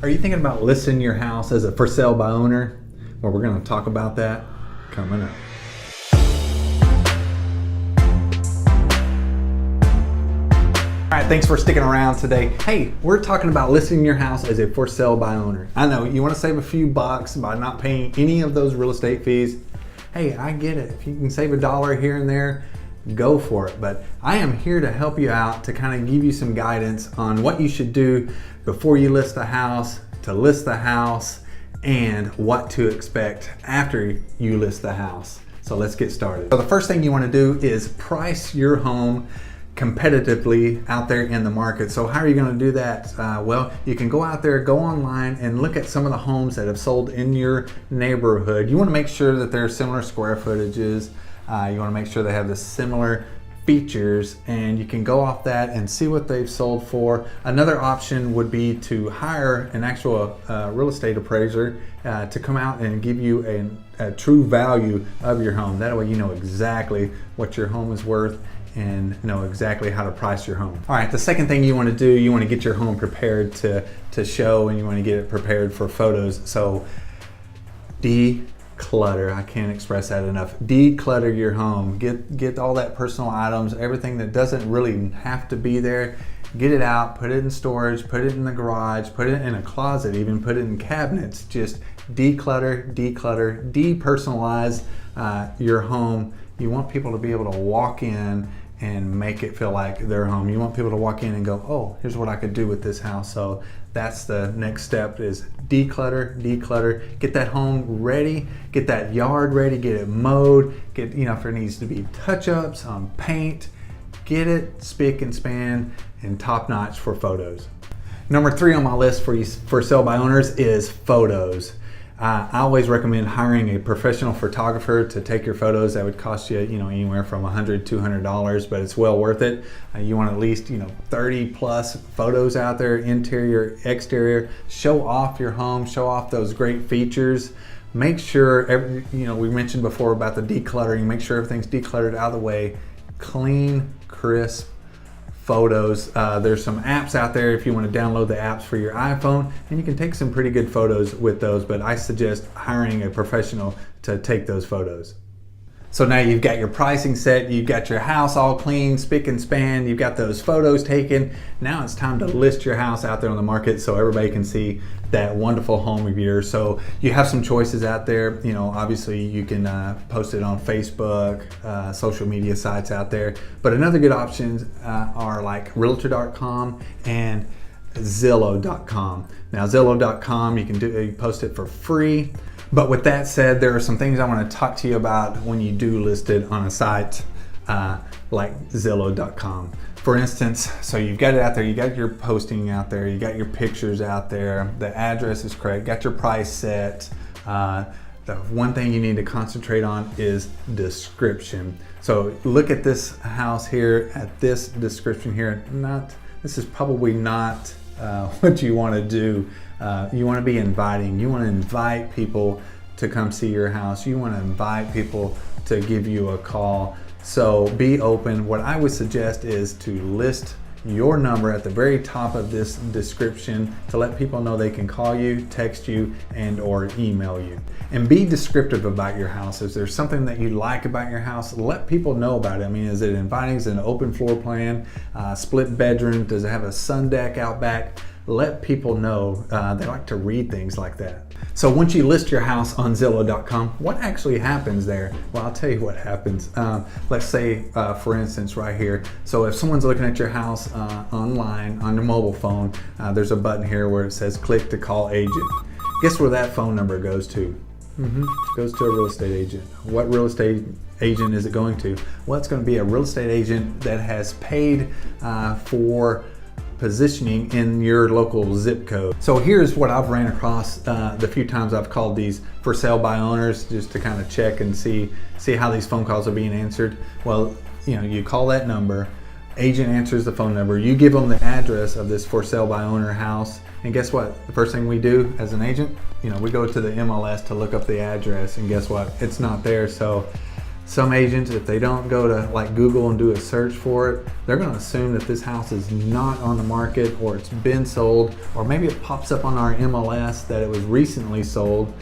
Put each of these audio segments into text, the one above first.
Are you thinking about listing your house as a for sale by owner? Well, we're going to talk about that coming up. All right, thanks for sticking around today. Hey, we're talking about listing your house as a for sale by owner. I know you want to save a few bucks by not paying any of those real estate fees. Hey, I get it. If you can save $1 here and there, go for it. But I am here to help you out, to kind of give you some guidance on what you should do before you list the house, to list the house, and what to expect after you list the house. So let's get started. So the first thing you want to do is price your home competitively out there in the market. So how are you going to do that? Well, you can go out there, go online, and look at some of the homes that have sold in your neighborhood. You want to make sure that they're similar square footages. You want to make sure they have the similar features, and you can go off that and see what they've sold for. Another option would be to hire an actual real estate appraiser to come out and give you a true value of your home. That way you know exactly what your home is worth and know exactly how to price your home. All right, the second thing you want to do, you want to get your home prepared to show, and you want to get it prepared for photos. So declutter, I can't express that enough. Declutter your home. Get all that personal items, everything that doesn't really have to be there. Get it out, put it in storage, put it in the garage, put it in a closet, even put it in cabinets. Just declutter, depersonalize your home. You want people to be able to walk in and make it feel like their home. You want people to walk in and go, oh, here's what I could do with this house. So that's the next step, is declutter. Get that home ready, get that yard ready, get it mowed, get, if there needs to be touch-ups on paint, get it spick and span and top notch for photos. Number 3 on my list for sale by owners is photos. I always recommend hiring a professional photographer to take your photos. That would cost you, anywhere from $100, $200, but it's well worth it. You want at least, 30 plus photos out there, interior, exterior. Show off your home, show off those great features. Make sure, we mentioned before about the decluttering, make sure everything's decluttered out of the way. Clean, crisp photos. There's some apps out there if you want to download the apps for your iPhone, and you can take some pretty good photos with those, but I suggest hiring a professional to take those photos. So now you've got your pricing set, you've got your house all clean, spick and span, you've got those photos taken. Now it's time to list your house out there on the market so everybody can see that wonderful home of yours. So you have some choices out there. Obviously you can post it on Facebook, social media sites out there. But another good options are like Realtor.com and Zillow.com. Now Zillow.com, you can post it for free. But with that said, there are some things I want to talk to you about when you do list it on a site like Zillow.com. For instance, so you've got it out there, you got your posting out there, you got your pictures out there, the address is correct, got your price set. The one thing you need to concentrate on is description. So look at this house here, at this description here. This is probably not what you want to do. You want to be inviting. You want to invite people to come see your house. You want to invite people to give you a call. So be open. What I would suggest is to list your number at the very top of this description to let people know they can call you, text you, and or email you. And be descriptive about your house. If there's something that you like about your house, let people know about it. I mean, is it inviting? Is it an open floor plan? Split bedroom? Does it have a sun deck out back? Let people know. They like to read things like that. So once you list your house on Zillow.com, what actually happens there? Well, I'll tell you what happens. Let's say, for instance, right here. So if someone's looking at your house online on your mobile phone, there's a button here where it says click to call agent. Guess where that phone number goes to? It goes to a real estate agent. What real estate agent is it going to? Well, it's going to be a real estate agent that has paid for positioning in your local zip code. So here's what I've ran across the few times I've called these for sale by owners, just to kind of check and see how these phone calls are being answered. Well, you call that number, agent answers the phone number, you give them the address of this for sale by owner house, and guess what? The first thing we do as an agent, we go to the MLS to look up the address, and guess what? It's not there. So Some agents, if they don't go to like Google and do a search for it, they're going to assume that this house is not on the market, or it's been sold, or maybe it pops up on our MLS that it was recently sold.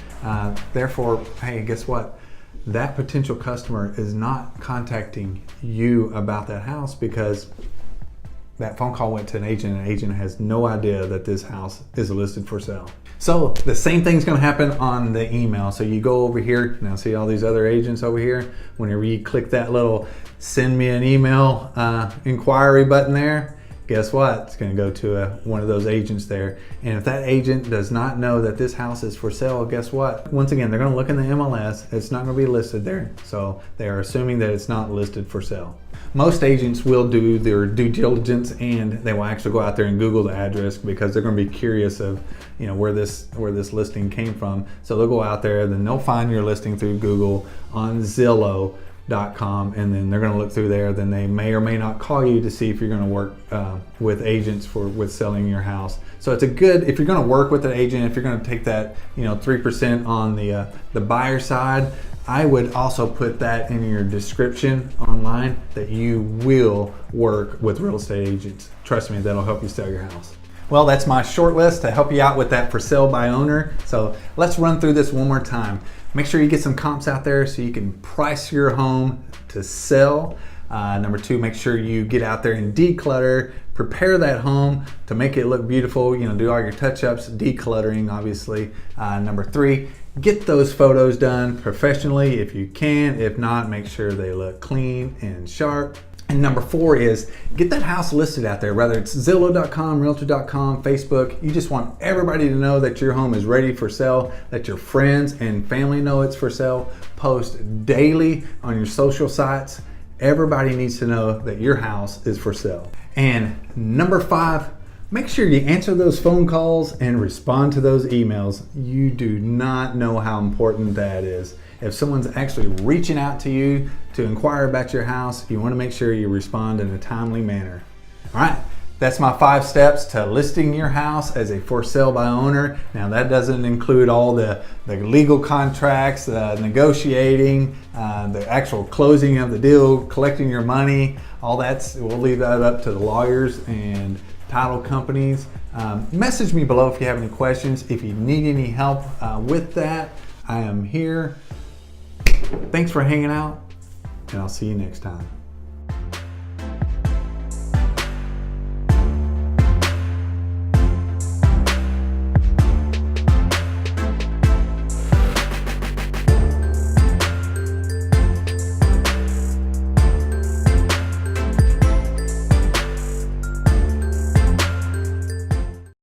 Therefore, hey, guess what? That potential customer is not contacting you about that house because that phone call went to an agent, and an agent has no idea that this house is listed for sale. So the same thing's going to happen on the email. So you go over here, now see all these other agents over here? Whenever you click that little send me an email inquiry button there, guess what? It's going to go to one of those agents there. And if that agent does not know that this house is for sale, guess what? Once again, they're going to look in the MLS. It's not going to be listed there. So they are assuming that it's not listed for sale. Most agents will do their due diligence, and they will actually go out there and Google the address because they're going to be curious of, where this listing came from. So they'll go out there, then they'll find your listing through Google on Zillow.com, and then they're going to look through there. Then they may or may not call you to see if you're going to work with agents with selling your house. So it's if you're going to work with an agent, if you're going to take that 3% on the buyer side, I would also put that in your description online that you will work with real estate agents. Trust me, that'll help you sell your house. Well, that's my short list to help you out with that for sale by owner. So let's run through this one more time. Make sure you get some comps out there so you can price your home to sell. Number 2, make sure you get out there and declutter, prepare that home to make it look beautiful, do all your touch-ups, decluttering obviously. Number 3, get those photos done professionally if you can. If not, make sure they look clean and sharp. And number 4 is get that house listed out there, whether it's Zillow.com, Realtor.com, Facebook. You just want everybody to know that your home is ready for sale, that your friends and family know it's for sale. Post daily on your social sites. Everybody needs to know that your house is for sale. And number 5, make sure you answer those phone calls and respond to those emails. You do not know how important that is. If someone's actually reaching out to you to inquire about your house, you want to make sure you respond in a timely manner. All right, that's my 5 steps to listing your house as a for sale by owner. Now that doesn't include all the legal contracts, negotiating, the actual closing of the deal, collecting your money. All we'll leave that up to the lawyers and title companies. Message me below if you have any questions. If you need any help with that, I am here. Thanks for hanging out, and I'll see you next time.